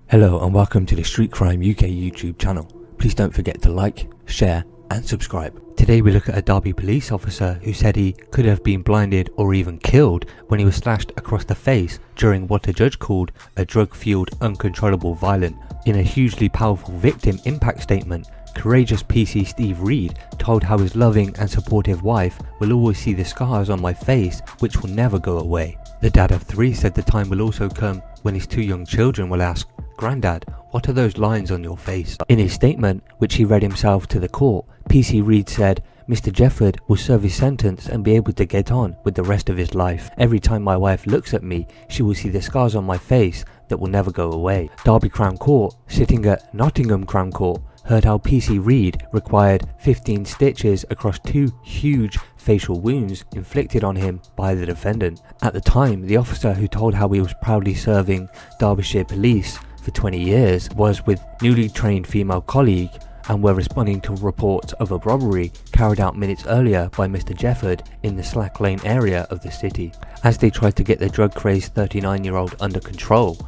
Hello and welcome to the Street Crime UK YouTube channel. Please don't forget to like, share and subscribe. Today we look at a Derby police officer who said he could have been blinded or even killed when he was slashed across the face during what a judge called a drug-fueled uncontrollable violence. In a hugely powerful victim impact statement, courageous PC Steve Reed told how his loving and supportive wife will always see the scars on my face which will never go away. The dad of 3 said the time will also come when his 2 young children will ask, "Grandad, what are those lines on your face?" In his statement, which he read himself to the court, PC Reed said, "Mr. Jefford will serve his sentence and be able to get on with the rest of his life. Every time my wife looks at me, she will see the scars on my face that will never go away." Derby Crown Court, sitting at Nottingham Crown Court, heard how PC Reed required 15 stitches across 2 huge facial wounds inflicted on him by the defendant. At the time, the officer who told how he was proudly serving Derbyshire Police for 20 years was with newly trained female colleague and were responding to reports of a robbery carried out minutes earlier by Mr. Jefford in the Slack Lane area of the city. As they tried to get the drug-crazed 39-year-old under control,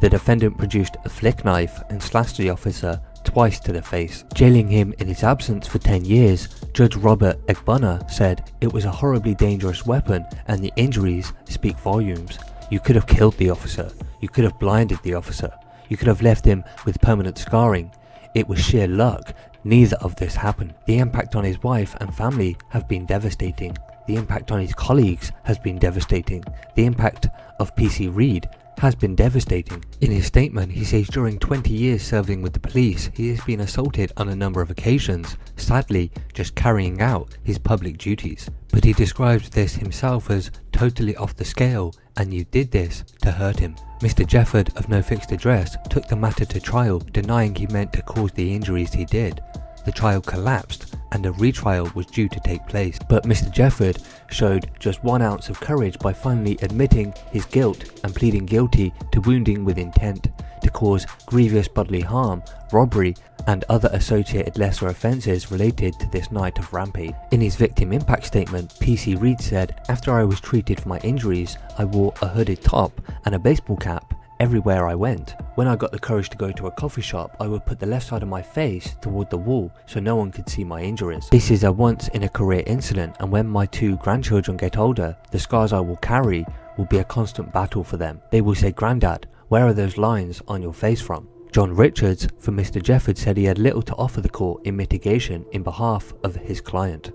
the defendant produced a flick knife and slashed the officer twice to the face, jailing him in his absence for 10 years. Judge Robert Egbunner said it was a horribly dangerous weapon and the injuries speak volumes. You could have killed the officer. You could have blinded the officer. You could have left him with permanent scarring. It was sheer luck. Neither of this happened. The impact on his wife and family have been devastating. The impact on his colleagues has been devastating. The impact of PC Reed has been devastating. In his statement, he says during 20 years serving with the police, he has been assaulted on a number of occasions, sadly just carrying out his public duties. But he describes this himself as totally off the scale, and you did this to hurt him. Mr. Jefford, of no fixed address, took the matter to trial, denying he meant to cause the injuries he did. The trial collapsed and a retrial was due to take place, but Mr. Jefford showed just 1 ounce of courage by finally admitting his guilt and pleading guilty to wounding with intent to cause grievous bodily harm, robbery and other associated lesser offences related to this night of rampage. In his victim impact statement, PC Reed said, "After I was treated for my injuries, I wore a hooded top and a baseball cap everywhere I went. When I got the courage to go to a coffee shop, I would put the left side of my face toward the wall so no one could see my injuries. This is a once in a career incident, and when my 2 grandchildren get older, the scars I will carry will be a constant battle for them. They will say, 'Grandad, where are those lines on your face from?'" John Richards for Mr. Jefford said he had little to offer the court in mitigation in behalf of his client.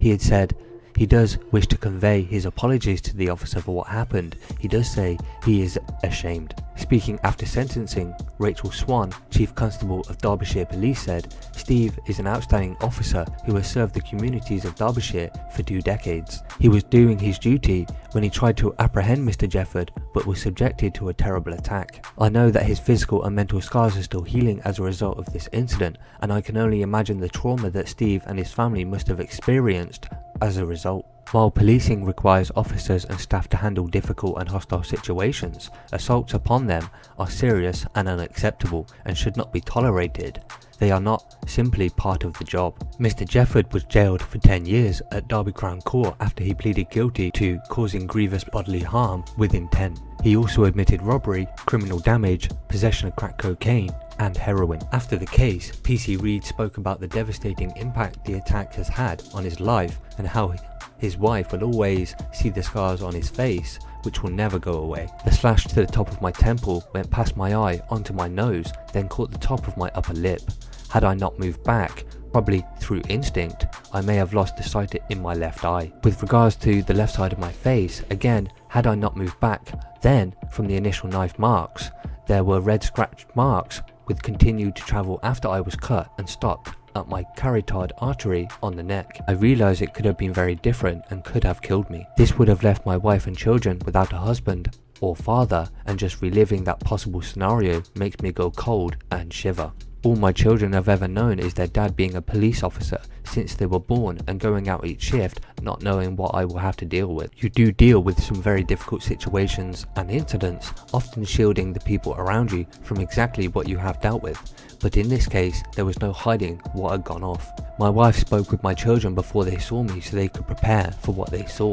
He had said he does wish to convey his apologies to the officer for what happened. He does say he is ashamed. Speaking after sentencing, Rachel Swan, Chief Constable of Derbyshire Police, said, "Steve is an outstanding officer who has served the communities of Derbyshire for 2 decades. He was doing his duty when he tried to apprehend Mr. Jefford but was subjected to a terrible attack. I know that his physical and mental scars are still healing as a result of this incident, and I can only imagine the trauma that Steve and his family must have experienced as a result." While policing requires officers and staff to handle difficult and hostile situations, assaults upon them are serious and unacceptable and should not be tolerated. They are not simply part of the job. Mr. Jefford was jailed for 10 years at Derby Crown Court after he pleaded guilty to causing grievous bodily harm with intent. He also admitted robbery, criminal damage, possession of crack cocaine and heroin. After the case, PC Reed spoke about the devastating impact the attack has had on his life and how his wife will always see the scars on his face which will never go away. "The slash to the top of my temple went past my eye onto my nose, then caught the top of my upper lip. Had I not moved back, probably through instinct, I may have lost the sight in my left eye. With regards to the left side of my face, again, had I not moved back, then from the initial knife marks, there were red scratch marks which continued to travel after I was cut and stopped at my carotid artery on the neck. I realized it could have been very different and could have killed me. This would have left my wife and children without a husband or father, and just reliving that possible scenario makes me go cold and shiver. All my children have ever known is their dad being a police officer since they were born and going out each shift not knowing what I will have to deal with. You do deal with some very difficult situations and incidents, often shielding the people around you from exactly what you have dealt with. But in this case, there was no hiding what had gone off. My wife spoke with my children before they saw me so they could prepare for what they saw.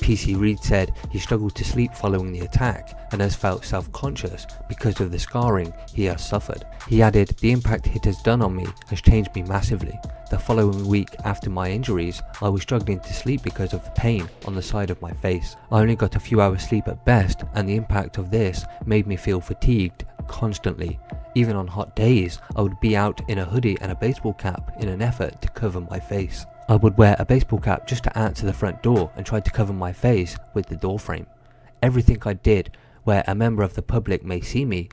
PC Reed said he struggled to sleep following the attack and has felt self-conscious because of the scarring he has suffered. He added, "The impact it has done on me has changed me massively. The following week after my injuries, I was struggling to sleep because of the pain on the side of my face. I only got a few hours sleep at best, and the impact of this made me feel fatigued constantly. Even on hot days, I would be out in a hoodie and a baseball cap in an effort to cover my face. I would wear a baseball cap just to answer the front door and try to cover my face with the door frame. Everything I did where a member of the public may see me,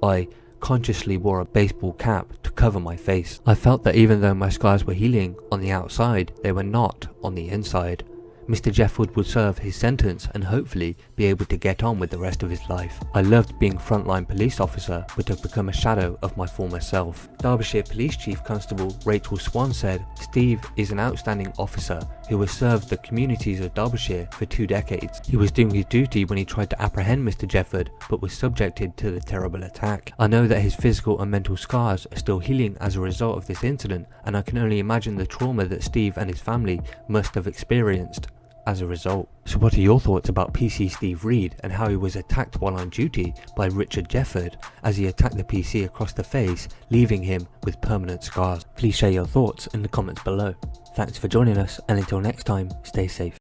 I consciously wore a baseball cap to cover my face. I felt that even though my scars were healing on the outside, they were not on the inside." Mr. Jefford would serve his sentence and hopefully be able to get on with the rest of his life. "I loved being frontline police officer, but have become a shadow of my former self." Derbyshire Police Chief Constable Rachel Swan said, "Steve is an outstanding officer who has served the communities of Derbyshire for 2 decades. He was doing his duty when he tried to apprehend Mr. Jefford, but was subjected to the terrible attack. I know that his physical and mental scars are still healing as a result of this incident, and I can only imagine the trauma that Steve and his family must have experienced as a result." So what are your thoughts about PC Steve Reed and how he was attacked while on duty by Richard Jefford as he attacked the PC across the face, leaving him with permanent scars? Please share your thoughts in the comments below. Thanks for joining us, and until next time, stay safe.